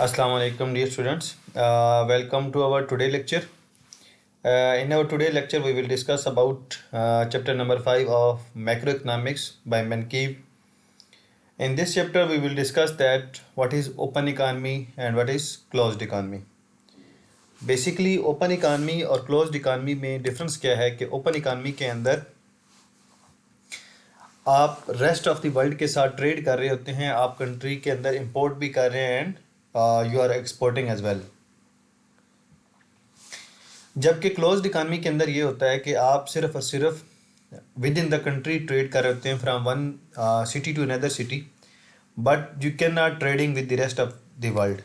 Assalamu alaikum dear students. Welcome to our today lecture. In our today lecture we will discuss about chapter number 5 of macroeconomics by Menkev. In this chapter we will discuss that what is open economy and what is closed economy. Basically open economy और closed economy में difference क्या है कि open economy के अंदर आप rest of the world के साथ ट्रेड कर रहे होते हैं, आप कंट्री के अंदर इंपोर्ट भी कर रहे हैं and you are exporting as well. जबकि क्लोज्ड इकानमी के अंदर ये होता है कि आप सिर्फ और सिर्फ within the country trade कर रहे होते हैं from one city to another city, but you can not trading with the rest of the world.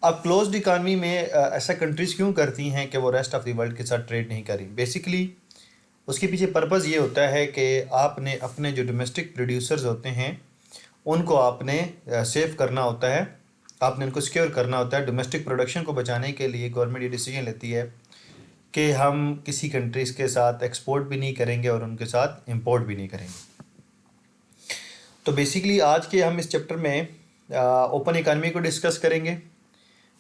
अब क्लोज्ड इकानमी में ऐसा कंट्रीज़ क्यों करती हैं कि वो रेस्ट ऑफ द वर्ल्ड के साथ ट्रेड नहीं करी? बेसिकली उसके पीछे पर्पज़ ये होता है कि आपने अपने जो डोमेस्टिक प्रोड्यूसर्स होते हैं उनको आपने सेव करना होता है, आपने उनको सिक्योर करना होता है। डोमेस्टिक प्रोडक्शन को बचाने के लिए गवर्नमेंट ये डिसीजन लेती है कि हम किसी कंट्रीज़ के साथ एक्सपोर्ट भी नहीं करेंगे और उनके साथ इंपोर्ट भी नहीं करेंगे। तो बेसिकली आज के हम इस चैप्टर में ओपन इकानमी को डिस्कस करेंगे,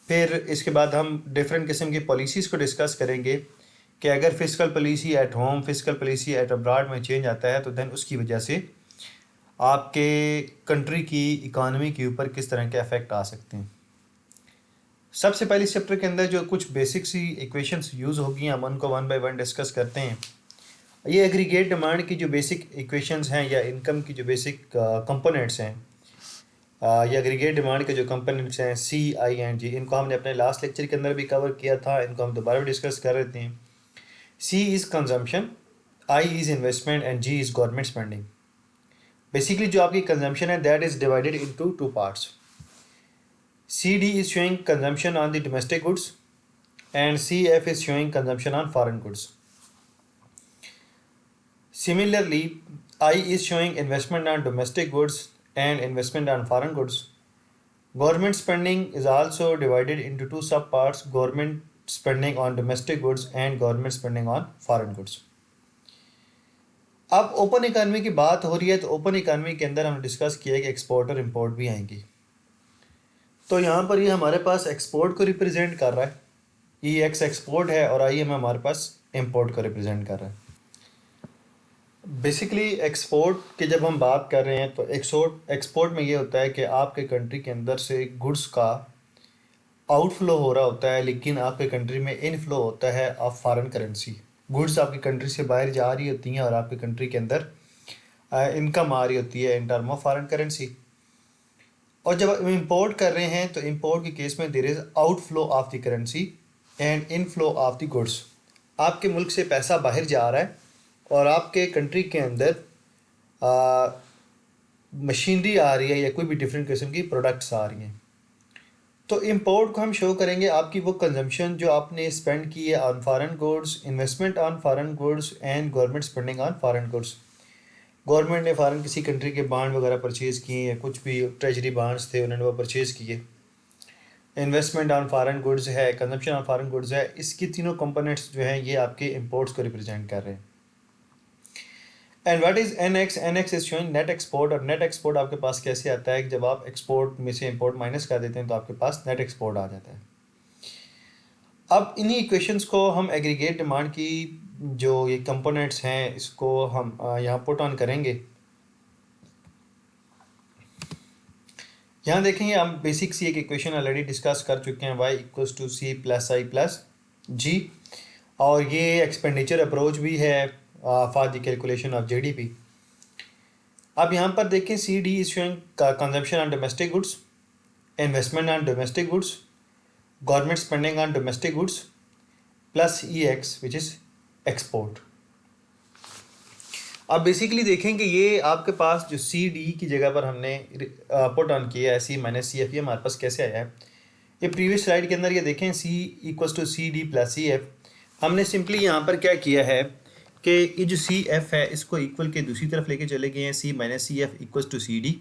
फिर इसके बाद हम डिफरेंट किस्म की पॉलिसीज़ को डिस्कस करेंगे कि अगर fiscal policy at home, fiscal policy at abroad में चेंज आता है तो देन उसकी वजह से आपके कंट्री की इकानमी के ऊपर किस तरह के इफ़ेक्ट आ सकते हैं। सबसे पहले इस चैप्टर के अंदर जो कुछ बेसिक सी इक्वेशंस यूज़ होगी हम उनको वन बाय वन डिस्कस करते हैं। ये एग्रीगेट डिमांड की जो बेसिक इक्वेशंस हैं या इनकम की जो बेसिक कंपोनेंट्स हैं या एग्रीगेट डिमांड के जो कंपोनेंट्स हैं सी, आई एंड जी, इनको हमने अपने लास्ट लेक्चर के अंदर भी कवर किया था, इनको हम दोबारा भी डिस्कस कर रहे थे। C is consumption, I is investment and G is government spending. Basically जो आपकी consumption है that is divided into two parts. CD is showing consumption on the domestic goods and CF is showing consumption on foreign goods. Similarly, I is showing investment on domestic goods and investment on foreign goods. Government spending is also divided into two sub parts, government spending on domestic goods and government spending on foreign goods. अब open economy की बात हो रही है तो open economy के अंदर हमने डिस्कस किया कि एक्सपोर्ट और इंपोर्ट भी आएंगी। तो यहाँ पर ये हमारे पास एक्सपोर्ट को रिप्रेजेंट कर रहा है, ई एक्स एक्सपोर्ट है और आई एम हमारे पास इंपोर्ट को रिप्रेजेंट कर रहा है। बेसिकली एक्सपोर्ट की जब हम बात कर रहे हैं तो एक्सपोर्ट में ये होता है कि आपके कंट्री के अंदर से गुड्स का आउटफ्लो हो रहा होता है, लेकिन आपके कंट्री में इनफ्लो होता है ऑफ फॉरेन करेंसी। गुड्स आपकी कंट्री से बाहर जा रही होती हैं और आपके कंट्री के अंदर इनकम आ रही होती है in term of foreign currency. और जब हम इंपोर्ट कर रहे हैं तो इंपोर्ट के केस में there is outflow of the currency and inflow of the goods. आपके मुल्क से पैसा बाहर जा रहा है और आपके कंट्री के अंदर मशीनरी आ रही है या कोई भी डिफरेंट किस्म की प्रोडक्ट्स आ रही हैं। तो इंपोर्ट को हम शो करेंगे आपकी वो कंजम्पशन जो आपने स्पेंड की है on foreign goods, investment on foreign goods and government spending on foreign goods. Government ने फॉरेन किसी कंट्री के बांड वगैरह परचेज़ किए या कुछ भी ट्रेजरी बांड्स थे उन्होंने वो परचेज़ किए। इन्वेस्टमेंट ऑन फॉरेन गुड्स है, कंजम्पशन ऑन फॉरेन गुड्स है, इसकी तीनों कंपोनेंट्स जो हैं ये आपके इंपोर्ट्स को रिप्रेजेंट कर रहे हैं। And what is NX? NX is showing net export. और नेट एक्सपोर्ट आपके पास कैसे आता है कि जब आप एक्सपोर्ट में से इंपोर्ट माइनस कर देते हैं तो आपके पास नेट एक्सपोर्ट आ जाता है। अब इन्हीं इक्वेशंस को हम एग्रीगेट डिमांड की जो ये कंपोनेंट्स हैं इसको हम यहाँ पुट ऑन करेंगे। यहाँ देखेंगे हम बेसिक सी एक इक्वेशन ऑलरेडी डिस्कस कर चुके हैं, y equals to C plus I plus G, और ये एक्सपेंडिचर अप्रोच भी है for the calculation of GDP। अब यहाँ पर देखें CD is showing consumption on domestic goods, investment on domestic goods, government spending on domestic goods plus EX which is export. अब basically देखें कि ये आपके पास जो CD की जगह पर हमने पुट ऑन किया है C माइनस CF, ये हमारे पास कैसे आया है? ये प्रीवियस स्लाइड के अंदर ये देखें C equals to CD plus CF। हमने सिंपली यहाँ पर क्या किया है कि ये जो CF है इसको इक्वल के दूसरी तरफ लेके चले गए हैं, C minus CF equals to CD।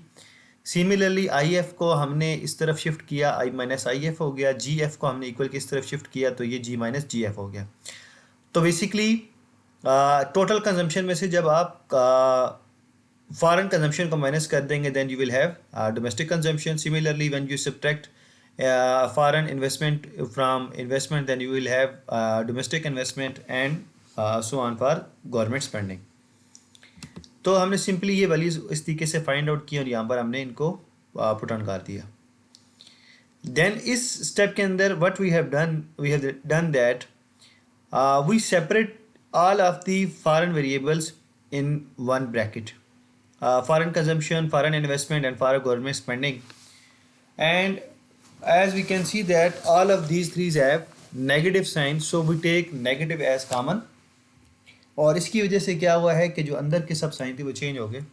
Similarly IF को हमने इस तरफ शिफ्ट किया, I माइनस IF हो गया। GF को हमने इक्वल के इस तरफ शिफ्ट किया तो ये G माइनस GF हो गया। तो बेसिकली टोटल कंजम्पशन में से जब आप फॉरेन कंजम्पशन को माइनस कर देंगे then you will have domestic consumption. Similarly when you subtract foreign investment from investment, then you will have domestic investment and so on for government spending. तो हमने simply ये वैल्यूज इस तरीके से find out की और यहाँ पर हमने इनको पुट ऑन कर दिया. देन इस स्टेप के अंदर what we have done that we separate all of the foreign variables in one bracket, foreign consumption, foreign investment and foreign government spending. And as we can see that all of these three have negative signs, so we take negative as common. और इसकी वजह से क्या हुआ है कि जो अंदर के सब साइन थे वो चेंज हो गए.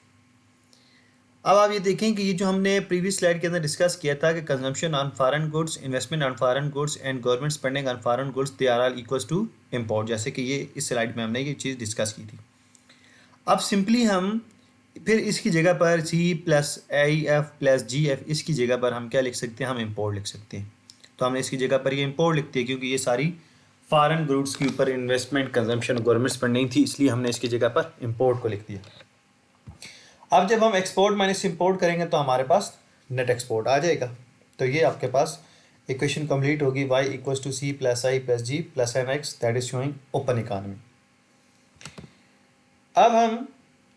अब आप ये देखें कि ये जो हमने प्रीवियस स्लाइड के अंदर डिस्कस किया था कि consumption on foreign goods, investment on foreign goods and government spending on foreign goods, they are all equals to import, जैसे कि ये इस स्लाइड में हमने ये चीज़ डिस्कस की थी. अब सिंपली हम फिर इसकी जगह पर C+AF+GF इसकी जगह पर हम क्या लिख सकते हैं, हम इम्पोर्ट लिख सकते हैं. तो हमने इसकी जगह पर ये इम्पोर्ट लिखते हैं क्योंकि ये सारी फॉरेन गुड्स के ऊपर इन्वेस्टमेंट, कंजम्पशन, गवर्नमेंट स्पेंडिंग थी, इसलिए हमने इसकी जगह पर इम्पोर्ट को लिख दिया. अब जब हम एक्सपोर्ट माइनस इम्पोर्ट करेंगे तो हमारे पास नेट एक्सपोर्ट आ जाएगा. तो ये आपके पास इक्वेशन कंप्लीट होगी, y = C+I+G+MX, that is showing open economy. अब हम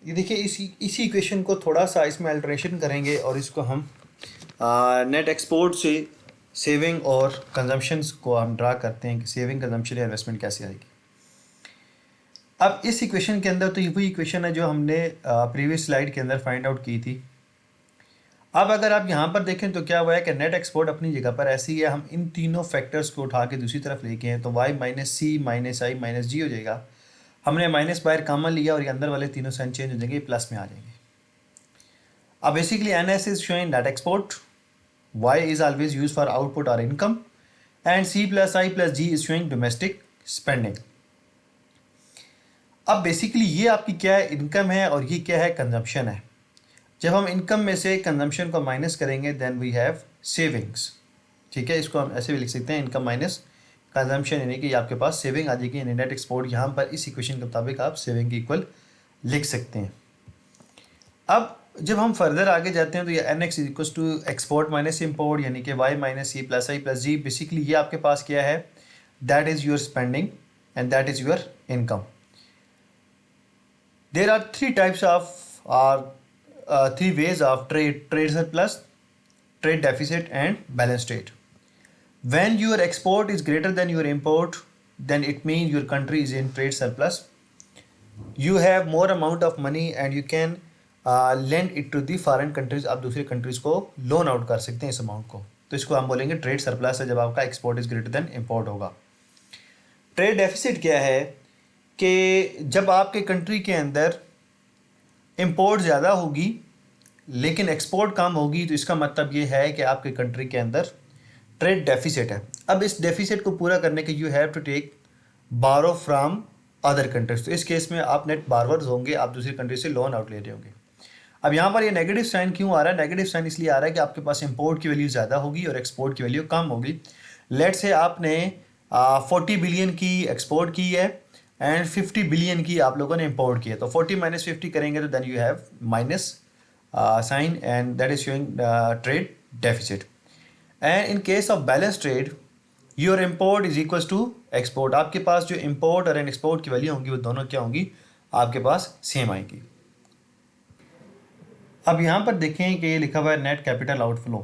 ये देखिए इसी इक्वेशन को थोड़ा सा इसमें अल्टरेशन करेंगे और इसको हम नेट एक्सपोर्ट से सेविंग और कंजम्पशंस को हम ड्रा करते हैं कि सेविंग, कंजम्पशन या इन्वेस्टमेंट कैसे आएगी. अब इस इक्वेशन के अंदर तो ये वही इक्वेशन है जो हमने प्रीवियस स्लाइड के अंदर फाइंड आउट की थी. अब अगर आप यहाँ पर देखें तो क्या हुआ है कि नेट एक्सपोर्ट अपनी जगह पर ऐसी है, हम इन तीनों फैक्टर्स को उठा के दूसरी तरफ लेके हैं तो y - C - I - G हो जाएगा. हमने माइनस बाहर कॉमन लिया और ये अंदर वाले तीनों साइन चेंज हो जाएंगे, प्लस में आ जाएंगे. अब basically NS is showing net export, Y is always used for output or income, and C+I+G is showing domestic spending. अब बेसिकली ये आपकी क्या है, इनकम है और ये क्या है, कंजम्पशन है. जब हम इनकम में से कंजम्पशन को माइनस करेंगे देन वी हैव सेविंग्स. ठीक है, इसको हम ऐसे भी लिख सकते हैं, इनकम माइनस कंजम्पशन, यानी कि आपके पास सेविंग आ जाएगी. नेट एक्सपोर्ट यहाँ पर इस इक्वेशन के मुताबिक आप सेविंग के इक्वल लिख सकते हैं. अब जब हम फर्दर आगे जाते हैं तो ये NX = एक्सपोर्ट माइनस इम्पोर्ट, यानी कि Y - C+I+G. बेसिकली ये आपके पास क्या है, that is your spending and that is your income. There are three ways of trade surplus, trade deficit and balance trade. When your export is greater than your import, then it means your country is in trade surplus. You have more amount of money and you can lend it to the foreign countries. आप दूसरे countries को loan out कर सकते हैं इस amount को, तो इसको हम बोलेंगे ट्रेड सरप्लस है जब आपका export is greater then import होगा. ट्रेड डेफिसिट क्या है कि जब आपके कंट्री के अंदर इंपोर्ट ज़्यादा होगी लेकिन एक्सपोर्ट कम होगी, तो इसका मतलब ये है कि आपके कंट्री के अंदर ट्रेड डेफिसिट है. अब इस डेफिसिट को पूरा करने के यू हैव टू टेक बारो फ्राम अदर कंट्रीज. तो इस केस में आप नेट बारवर्स होंगे, आप दूसरी कंट्री से लोन आउट ले रहे होंगे. अब यहाँ पर ये नेगेटिव साइन क्यों आ रहा है, नेगेटिव साइन इसलिए आ रहा है कि आपके पास इंपोर्ट की वैल्यू ज़्यादा होगी और एक्सपोर्ट की वैल्यू कम होगी. लेट्स से आपने 40 बिलियन की एक्सपोर्ट की है एंड 50 बिलियन की आप लोगों ने इंपोर्ट की है, तो 40 - 50 करेंगे तो then you have minus sign and that is showing trade deficit. And in case of balance trade your import is equals to export. आपके पास जो इम्पोर्ट और एक्सपोर्ट की वैल्यू होंगी वो दोनों क्या होंगी, आपके पास सेम आएगी. अब यहाँ पर देखें कि ये लिखा हुआ है नेट कैपिटल आउटफ्लो.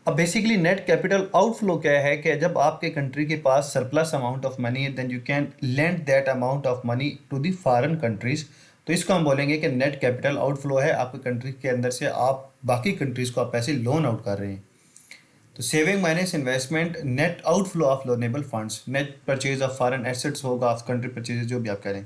अब बेसिकली नेट कैपिटल आउटफ्लो क्या है कि जब आपके कंट्री के पास सरप्लस अमाउंट ऑफ मनी है then you can lend that amount of money to the foreign countries. तो इसको हम बोलेंगे कि नेट कैपिटल आउटफ्लो है, आपके कंट्री के अंदर से आप बाकी कंट्रीज़ को आप पैसे लोन आउट कर रहे हैं. तो saving minus investment, net outflow of loanable funds, net purchase of foreign assets होगा, ऑफ कंट्री परचेज जो भी आप करें.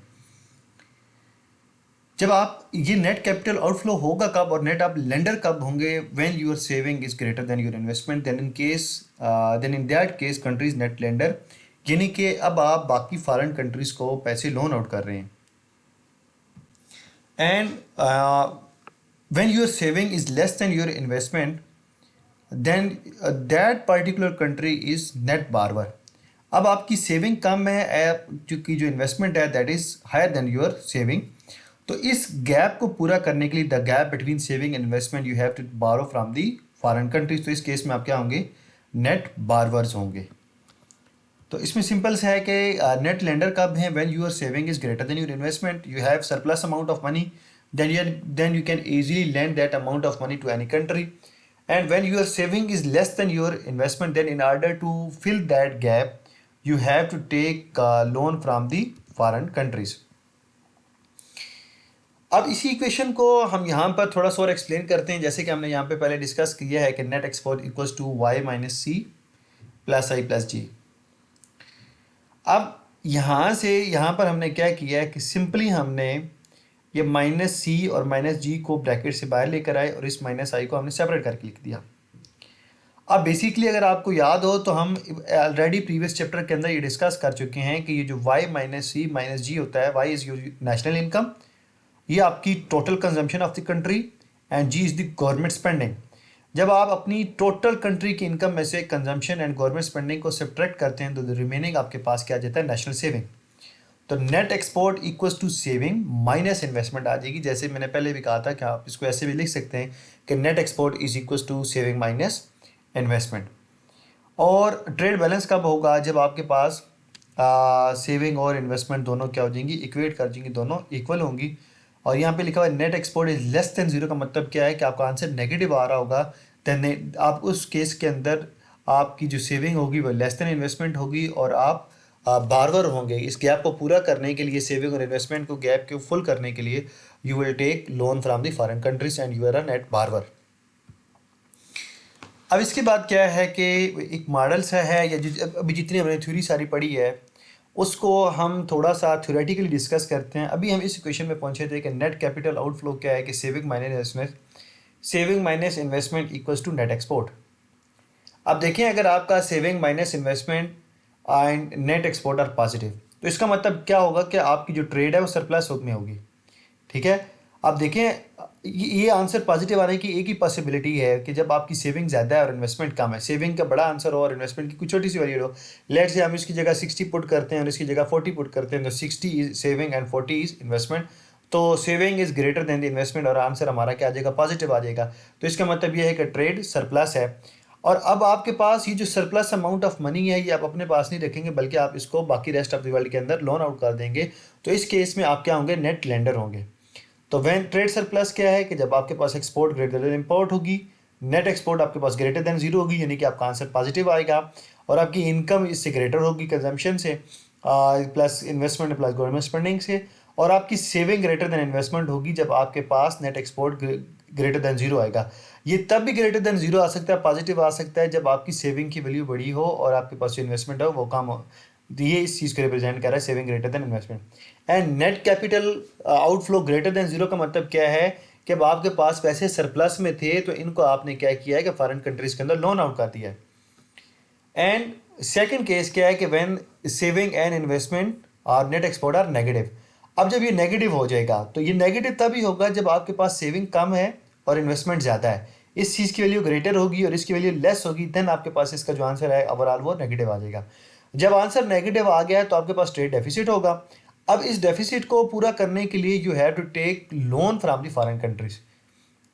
जब आप ये नेट कैपिटल आउटफ्लो होगा कब और नेट आप लेंडर कब होंगे, when your saving is greater than your investment, then in that case country is net lender, यानी कि अब आप बाकी फॉरेन कंट्रीज को पैसे लोन आउट कर रहे हैं. And when your saving is less than your investment then that particular country is net borrower. अब आपकी सेविंग कम है, क्योंकि जो इन्वेस्टमेंट है that is higher than your saving. तो इस गैप को पूरा करने के लिए, the gap between saving and investment, you have to borrow from the foreign countries, तो इस केस में आप क्या होंगे, नेट बारवर्स होंगे। तो इसमें सिंपल से है कि नेट लेंडर कब है, when your saving is greater than your investment, you have surplus amount of money, then you can easily lend that amount of money to any country. And when your saving is less than your investment, then in order to fill that gap you have to take loan from the foreign countries. अब इसी equation को हम यहाँ पर थोड़ा सा और explain करते हैं, जैसे कि हमने यहाँ पे पहले डिस्कस किया है कि net export equals to Y minus C plus I plus G. अब यहाँ से यहाँ पर हमने क्या किया है कि सिंपली हमने ये माइनस सी और माइनस जी को ब्रैकेट से बाहर लेकर आए और इस माइनस आई को हमने सेपरेट करके लिख दिया। अब बेसिकली अगर आपको याद हो तो हम ऑलरेडी प्रीवियस चैप्टर के अंदर ये डिस्कस कर चुके हैं कि ये जो Y minus C minus G होता है, Y is your national income, ये आपकी total consumption of the country, and G is the government spending. जब आप अपनी टोटल कंट्री की इनकम में से कंजम्पशन एंड गवर्नमेंट स्पेंडिंग को सब्ट्रैक्ट करते हैं तो रिमेनिंग आपके पास क्या आ जाता है, नेशनल सेविंग। तो net export equals to saving minus investment आ जाएगी। जैसे मैंने पहले भी कहा था कि आप इसको ऐसे भी लिख सकते हैं कि net export is equals to saving minus investment. और ट्रेड बैलेंस कब होगा, जब आपके पास सेविंग और इन्वेस्टमेंट दोनों क्या हो जाएंगी, इक्वेट कर जाएंगी, दोनों इक्वल होंगी। और यहाँ पे लिखा हुआ है net export is less than zero, का मतलब क्या है कि आपका आंसर नेगेटिव आ रहा होगा, देन आप उस केस के अंदर आपकी जो सेविंग होगी वो लेस देन इन्वेस्टमेंट होगी और आप बारवर होंगे। इस गैप को पूरा करने के लिए, सेविंग और इन्वेस्टमेंट को गैप को फुल करने के लिए you will take loan from the foreign countries and you are a net borrower. अब इसके बाद क्या है कि एक मॉडल्स है या अभी जितनी हमने थ्योरी सारी पढ़ी है उसको हम थोड़ा सा थ्योरेटिकली डिस्कस करते हैं। अभी हम इस इक्वेशन में पहुंचे थे कि नेट कैपिटल आउटफ्लो क्या है कि saving minus investment equals to net export. अब देखें अगर आपका saving minus investment and net export are positive तो इसका मतलब क्या होगा कि आपकी जो ट्रेड है वो सरप्लस में होगी। ठीक है, अब देखें ये आंसर पॉजिटिव आने की एक ही पॉसिबिलिटी है कि जब आपकी सेविंग ज़्यादा है और इन्वेस्टमेंट कम है। सेविंग का बड़ा आंसर हो और इन्वेस्टमेंट की कुछ छोटी सी वैल्यू हो, लेट से हम इसकी जगह 60 पुट करते हैं और इसकी जगह 40 पुट करते हैं, तो 60 is saving and 40 is investment. तो saving is greater than the investment और आंसर हमारा क्या आ जाएगा, पॉजिटिव आ जाएगा। तो इसका मतलब ये है कि ट्रेड सरप्लस है। और अब आपके पास ये जो सरप्लस अमाउंट ऑफ मनी है ये आप अपने पास नहीं रखेंगे बल्कि आप इसको बाकी रेस्ट ऑफ द वर्ल्ड के अंदर लोन आउट कर देंगे। तो इस केस में आप क्या होंगे, नेट लेंडर होंगे। तो व्हेन ट्रेड सरप्लस क्या है कि जब आपके पास एक्सपोर्ट ग्रेटर देन इंपोर्ट होगी, नेट एक्सपोर्ट आपके पास ग्रेटर देन जीरो होगी, यानी कि आपका आंसर पॉजिटिव आएगा। और आपकी इनकम इससे ग्रेटर होगी कंजम्पशन से plus investment plus government spending से, और आपकी सेविंग ग्रेटर देन इन्वेस्टमेंट होगी जब आपके पास net export greater than zero आएगा। ये तब भी ग्रेटर देन जीरो आ सकता है, पॉजिटिव आ सकता है जब आपकी सेविंग की वैल्यू बड़ी हो और आपके पास जो इन्वेस्टमेंट हो वो कम हो। ये इस चीज़ को रिप्रेजेंट कर रहा है, saving greater than investment. And net capital outflow greater than zero का मतलब क्या है कि अब आपके पास पैसे सरप्लस में थे तो इनको आपने क्या किया है कि फॉरेन कंट्रीज के अंदर लोन आउट कर दिया है। एंड सेकंड केस क्या है कि व्हेन सेविंग एंड इन्वेस्टमेंट और नेट एक्सपोर्ट आर नेगेटिव। अब जब ये नेगेटिव हो जाएगा तो ये नेगेटिव तभी होगा जब आपके पास सेविंग कम है और इन्वेस्टमेंट ज़्यादा है। इस चीज़ की वैल्यू ग्रेटर होगी और इसकी वैल्यू लेस होगी, देन आपके पास इसका जो आंसर है ओवरऑल वो नेगेटिव आ जाएगा। जब आंसर नेगेटिव आ गया तो आपके पास ट्रेड डेफिसिट होगा। अब इस डेफिसिट को पूरा करने के लिए you have to take loan from the foreign countries.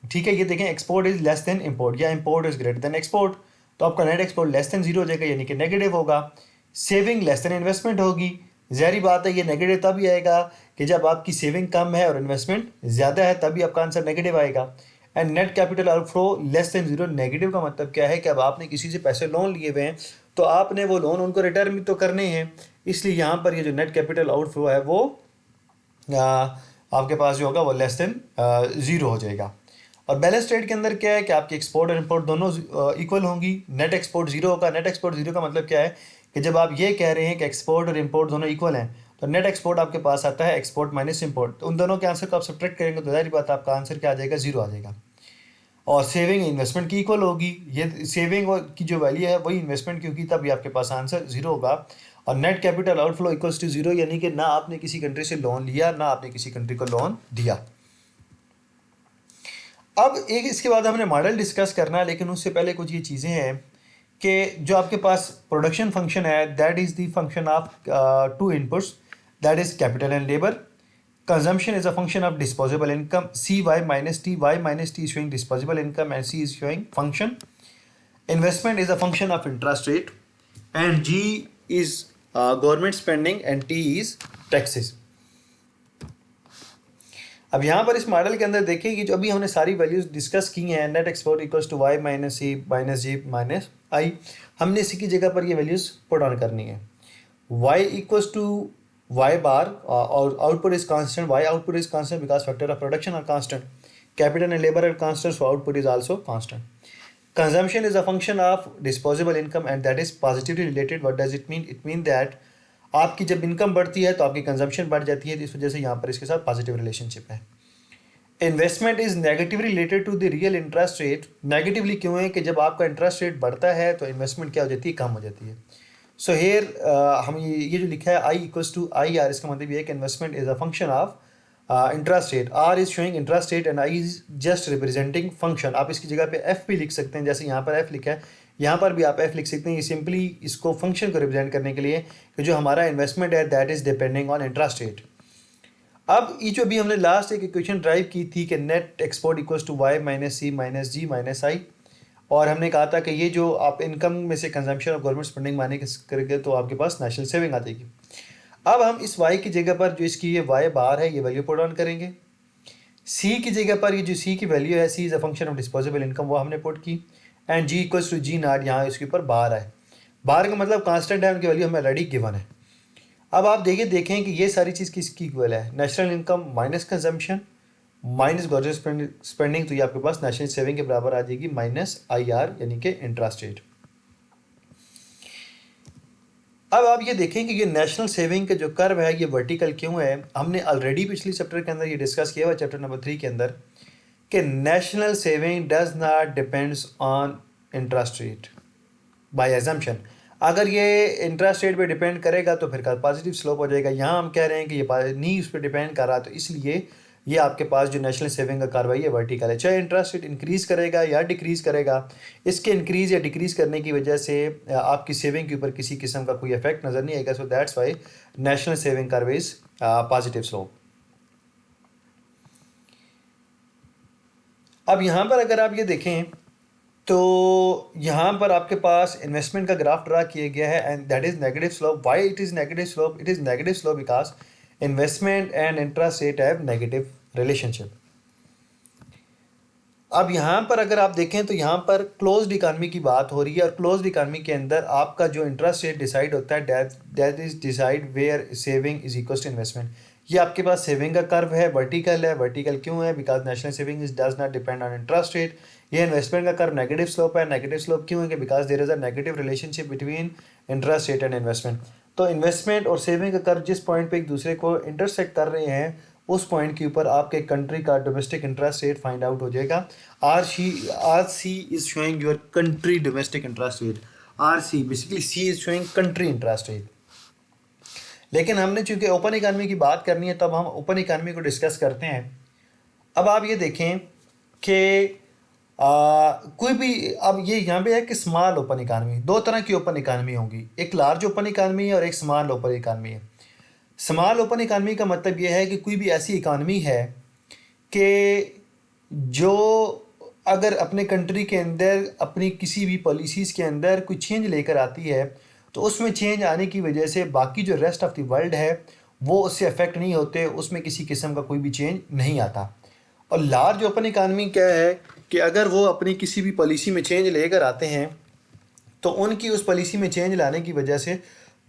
ठीक है, ये देखें export is less than import या import is greater than export, तो आपका net export less than zero हो जाएगा यानी कि नेगेटिव होगा। सेविंग लेस देन इन्वेस्टमेंट होगी, ज़ाहिर बात है ये नेगेटिव तभी आएगा कि जब आपकी सेविंग कम है और इन्वेस्टमेंट ज़्यादा है, तभी आपका आंसर नेगेटिव आएगा। And net capital outflow less than zero, negative का मतलब क्या है कि अब आपने किसी से पैसे लोन लिए हुए हैं तो आपने वो लोन उनको रिटर्न भी तो करने हैं, इसलिए यहाँ पर ये जो नेट कैपिटल आउटफ्लो है वो आपके पास जो होगा वो लेस देन ज़ीरो हो जाएगा। और बैलेंस ट्रेड के अंदर क्या है कि आपकी एक्सपोर्ट और इंपोर्ट दोनों इक्वल होंगी। नेट एक्सपोर्ट जीरो होगा। नेट एक्सपोर्ट जीरो का मतलब क्या है कि जब आप ये कह रहे हैं कि एक्सपोर्ट और इंपोर्ट दोनों इक्वल हैं तो नेट एक्सपोर्ट आपके पास आता है एक्सपोर्ट माइनस इंपोर्ट, तो उन दोनों के आंसर को आप सब्ट्रैक्ट करेंगे तो जाहिर बात आपका आंसर क्या आ जाएगा, जीरो आ जाएगा। और सेविंग इन्वेस्टमेंट की इक्वल होगी, ये सेविंग की जो वैल्यू है वही इन्वेस्टमेंट की होगी, तभी आपके पास आंसर जीरो होगा। और net capital outflow equals to zero, यानी कि ना आपने किसी कंट्री से लोन लिया ना आपने किसी कंट्री को लोन दिया। अब एक इसके बाद हमने मॉडल डिस्कस करना है, लेकिन उससे पहले कुछ ये चीज़ें हैं कि जो आपके पास प्रोडक्शन फंक्शन है that is the function of to inputs, that is capital and labour. Consumption is a function of disposable income. CY minus T, Y minus T is showing disposable income and C is showing function. Investment is a function of interest rate and G is government spending and T is taxes. अब यहाँ पर इस model के अंदर देखिए कि जो अभी हमने सारी वैल्यूज डिस्कस की हैं, net export equals to Y minus C minus G minus I, हमने इसी की जगह पर ये वैल्यूज पुट ऑन करनी है. Y equals to Y bar और output is constant. Y output is constant because factor of production are constant. Capital and labour are constant, so output is also constant. Consumption is a function of disposable income and that is positively related. What does it mean? It means that आपकी जब income बढ़ती है तो आपकी consumption बढ़ जाती है, तो इस वजह से यहाँ पर इसके साथ पॉजिटिव रिलेशनशिप है. Investment is negatively related to the real interest rate. Negatively क्यों है कि जब आपका इंटरेस्ट रेट बढ़ता है तो इन्वेस्टमेंट क्या हो जाती है, कम हो जाती है. सो हेयर हम ये जो लिखा है I equals to I R, इसका मतलब ये है कि investment is a function of interest rate. R is showing interest rate and I is just representing function. आप इसकी जगह पे एफ भी लिख सकते हैं, जैसे यहाँ पर एफ लिखा है, यहाँ पर भी आप एफ लिख सकते हैं. ये सिंपली इसको फंक्शन को रिप्रेजेंट करने के लिए कि जो हमारा इन्वेस्टमेंट है that is depending on interest rate. अब ये जो भी हमने लास्ट एक इक्वेशन ड्राइव की थी कि net export equals to Y minus C minus G minus I, और हमने कहा था कि ये जो आप इनकम में से कंजम्पशन और गवर्नमेंट स्पेंडिंग माने करेंगे तो आपके पास नेशनल सेविंग आ जाएगी. अब हम इस y की जगह पर जो इसकी ये y बार है ये वैल्यू पुट ऑन करेंगे. c की जगह पर ये जो c की वैल्यू है, c is a function of disposable income, वो हमने पुट की. And g equals to G nought, यहाँ इसके ऊपर बार है. बार का मतलब कांस्टेंट है, उनकी वैल्यू हमें ऑलरेडी गिवन है. अब आप देखें कि ये सारी चीज़ किसकी इक्वल है, national income minus consumption minus government spending, तो ये आपके पास नेशनल सेविंग के बराबर आ जाएगी माइनस आई आर यानी कि इंटरेस्ट रेट. अब आप ये देखें कि ये नेशनल सेविंग का जो कर्व है ये वर्टिकल क्यों है. हमने ऑलरेडी पिछले चैप्टर के अंदर ये डिस्कस किया हुआ, चैप्टर नंबर 3 के अंदर, कि national saving does not depends on interest rate by assumption. अगर ये इंटरेस्ट रेट पे डिपेंड करेगा तो फिर पॉजिटिव स्लोप हो जाएगा. यहाँ हम कह रहे हैं कि ये नहीं उस पर डिपेंड कर रहा, तो इसलिए ये आपके पास जो नेशनल सेविंग का कर्व है ये वर्टिकल है. चाहे इंटरेस्ट रेट इंक्रीज़ करेगा या डिक्रीज़ करेगा, इसके इंक्रीज़ या डिक्रीज़ करने की वजह से आपकी सेविंग के ऊपर किसी किस्म का कोई इफेक्ट नज़र नहीं आएगा. So that's why national saving curve is positive slope. अब यहाँ पर अगर आप ये देखें तो यहाँ पर आपके पास इन्वेस्टमेंट का ग्राफ ड्रा किया गया है and that is negative slope. Why it is negative slope? It is negative slope because investment and interest rate have negative relationship. अब यहाँ पर अगर आप देखें तो यहाँ पर क्लोज्ड इकानमी की बात हो रही है, और क्लोज्ड इकानमी के अंदर आपका जो इंटरेस्ट रेट डिसाइड होता है that is decide where saving is equal to investment. ये आपके पास सेविंग का कर्व है, वर्टिकल है. वर्टिकल क्यों है? Because national saving is does not depend on interest rate. ये इन्वेस्टमेंट का कर्व नेगेटिव स्लोप है. नेगेटिव स्लोप क्यों है? कि because there is a negative relationship between interest rate and investment. तो इन्वेस्टमेंट और सेविंग का कर्व जिस पॉइंट पे एक दूसरे को इंटरसेक्ट कर रहे हैं उस पॉइंट के ऊपर आपके कंट्री का domestic interest rate find out हो जाएगा. R C is showing your country domestic interest rate. R C basically C is showing country interest rate. लेकिन हमने चूंकि ओपन इकानमी की बात करनी है तब हम ओपन इकानमी को डिस्कस करते हैं. अब आप ये देखें कि कोई भी, अब ये यहाँ पे है कि स्मॉल ओपन इकानमी, दो तरह की ओपन इकानमी होंगी, एक लार्ज ओपन इकानमी है और एक स्मॉल ओपन इकानमी है. स्मॉल ओपन इकानमी का मतलब ये है कि कोई भी ऐसी इकानमी है कि जो अगर अपने कंट्री के अंदर अपनी किसी भी पॉलिसीज़ के अंदर कोई चेंज लेकर आती है तो उसमें चेंज आने की वजह से बाकी जो रेस्ट ऑफ द वर्ल्ड है वो उससे अफेक्ट नहीं होते, उसमें किसी किस्म का कोई भी चेंज नहीं आता. और लार्ज ओपन इकानमी क्या है कि अगर वो अपनी किसी भी पॉलिसी में चेंज लेकर आते हैं तो उनकी उस पॉलिसी में चेंज लाने की वजह से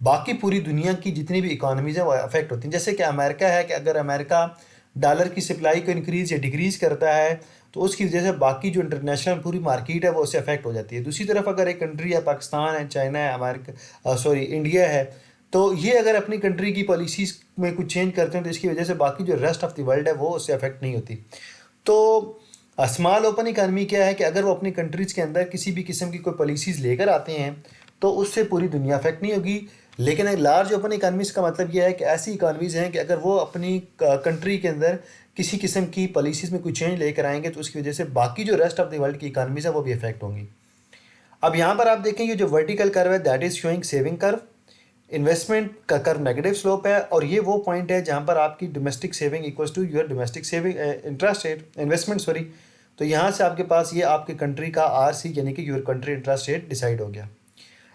बाकी पूरी दुनिया की जितनी भी इकानमीज़ हैं वो अफेक्ट होती हैं. जैसे कि अमेरिका है कि अगर अमेरिका डॉलर की सप्लाई को इंक्रीज़ या डिक्रीज़ करता है तो उसकी वजह से बाकी जो इंटरनेशनल पूरी मार्केट है वो उससे अफेक्ट हो जाती है. दूसरी तरफ अगर एक कंट्री है, पाकिस्तान है, चाइना है, इंडिया है, तो ये अगर अपनी कंट्री की पॉलिसीज़ में कुछ चेंज करते हैं तो इसकी वजह से बाकी जो रेस्ट ऑफ द वर्ल्ड है वो उससे अफेक्ट नहीं होती. तो स्मॉल ओपन इकानमी क्या है कि अगर वो अपनी कंट्रीज़ के अंदर किसी भी किस्म की कोई पॉलिसीज़ लेकर आते हैं तो उससे पूरी दुनिया अफेक्ट नहीं होगी. लेकिन एक लार्ज ओपन इकानमीज़ का मतलब यह है कि ऐसी इकानमीज़ हैं कि अगर वो अपनी कंट्री के अंदर किसी किस्म की पॉलिसीज़ में कोई चेंज लेकर आएंगे तो उसकी वजह से बाकी जो रेस्ट ऑफ द वर्ल्ड की इकानमीज़ है वो भी अफेक्ट होंगी. अब यहाँ पर आप देखें ये जो वर्टिकल कर्व है that is showing saving curve investment का कर्व नेगेटिव स्लोप है, और ये वो पॉइंट है जहाँ पर आपकी domestic saving equals to your domestic saving interest rate investment sorry. तो यहाँ से आपके पास ये आपके कंट्री का RC यानी कि your country interest rate decide हो गया।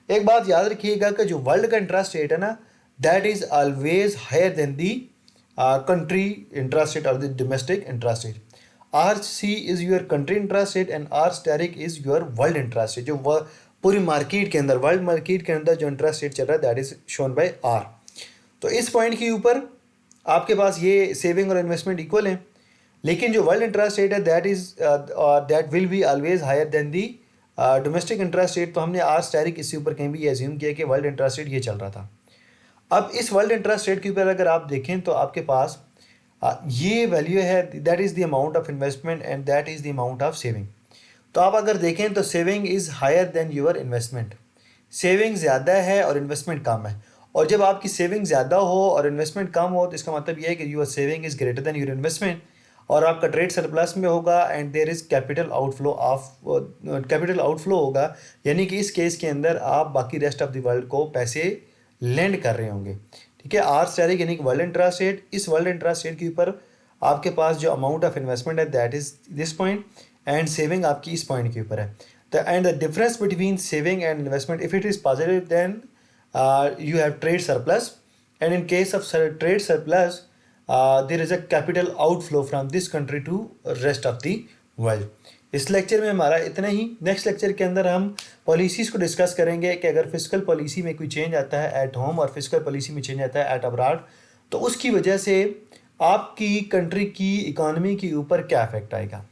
एक बात याद रखिएगा कि जो वर्ल्ड का इंटरेस्ट रेट है ना, that is always higher than the country interest rate और the domestic interest rate. RC is your country interest rate and R asterisk is your world interest rate. जो पूरी मार्केट के अंदर, world market के अंदर जो इंटरेस्ट रेट चल रहा है that is shown by R। तो इस पॉइंट के ऊपर आपके पास ये सेविंग और इन्वेस्टमेंट इक्वल हैं, लेकिन जो वर्ल्ड इंटरेस्ट रेट है that will be always higher than the domestic interest rate. तो हमने R स्टेरिक इसके ऊपर कहीं भी ये एज्यूम किया कि वर्ल्ड इंटरेस्ट रेट ये चल रहा था। अब इस वर्ल्ड इंटरेस्ट रेट के ऊपर अगर आप देखें तो आपके पास ये वैल्यू है, that is the amount of investment and that is the amount of saving. तो आप अगर देखें तो saving is higher than your investment. Saving ज़्यादा है और इन्वेस्टमेंट कम है, और जब आपकी सेविंग ज़्यादा हो और इन्वेस्टमेंट कम हो तो इसका मतलब ये है कि your saving is greater than your investment, और आपका ट्रेड सरप्लस में होगा and there is capital outflow होगा। यानी कि इस केस के अंदर आप बाकी रेस्ट ऑफ द वर्ल्ड को पैसे लेंड कर रहे होंगे। ठीक है, R स्टेरिक यानी कि वर्ल्ड इंटरेस्ट रेट। इस वर्ल्ड इंटरेस्ट रेट के ऊपर आपके पास जो अमाउंट ऑफ इन्वेस्टमेंट है that is this point, and saving आपकी इस पॉइंट के ऊपर है। तो and the difference between saving and investment, if it is positive then you have trade surplus, and in case of trade surplus there is a capital outflow from this country to rest of the world। इस lecture में हमारा इतना ही। Next lecture के अंदर हम policies को discuss करेंगे कि अगर फिजिकल पॉलिसी में कोई चेंज आता है एट होम और फिजिकल पॉलिसी में चेंज आता है एट अब्रॉड, तो उसकी वजह से आपकी कंट्री की इकॉनमी के ऊपर क्या इफेक्ट आएगा।